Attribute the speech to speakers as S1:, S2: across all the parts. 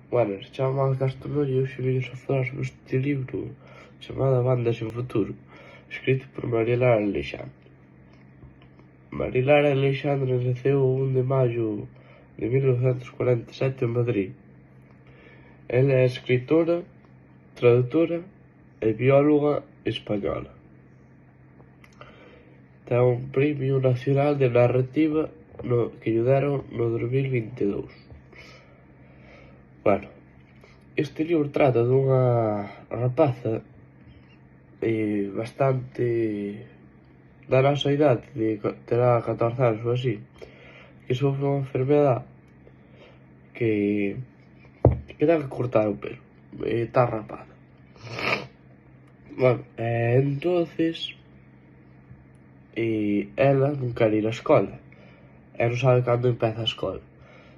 S1: Bueno, se chama Manuel Castanollo e hoxe vimos a falar sobre este libro chamado A Banda Sen Futuro, escrito por María Lara Aleixandre. María Lara Aleixandre naceu o 1 de maio de 1947 en Madrid. Ela é escritora, traductora e bióloga española. Ten un Premio Nacional de Narrativa que lle deron no 2022. Bueno, este libro trata dunha rapaza bastante da nosa idade, terá 14 anos ou así, que sofre unha enfermedade que ten que cortar o pelo, está rapada. Bueno, entonces ela non quere ir á escola e non sabe cando empeza a escola.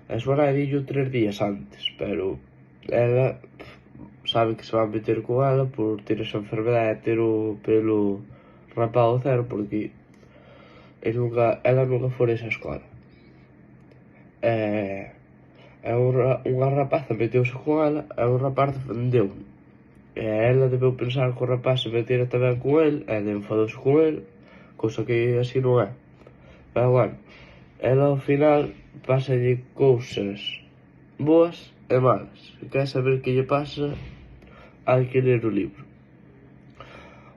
S1: A súa nai dillo 3 días antes, pero ela sabe que se van meter con ela por ter esa enfermedade e ter o pelo rapado ao cero, porque ela nunca fora esa escola. Unha rapaza meteuse con ela e o rapaz defendeu. E ela debeu pensar que o rapaz se metera tamén con el e enfadouse con el, cousa que así non é. Pero bueno, ela ao final pásalle cousas boas e malas. Se quer saber que lle pasa, hai que ler o libro.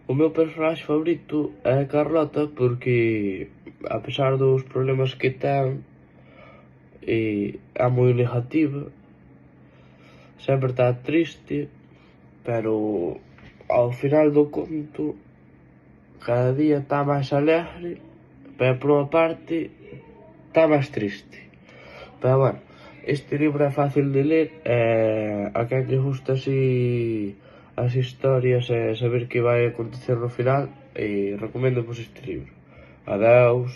S1: O meu personaxe favorito é Carlota porque, a pesar dos problemas que ten, é moi negativa, sempre está triste, pero ao final do conto cada día está máis alegre, pero por unha parte está máis triste. Pero bueno, este libro é fácil de ler e a quen lle gusta así as historias e saber que vai acontecer no final, recomendo este libro. Adeus.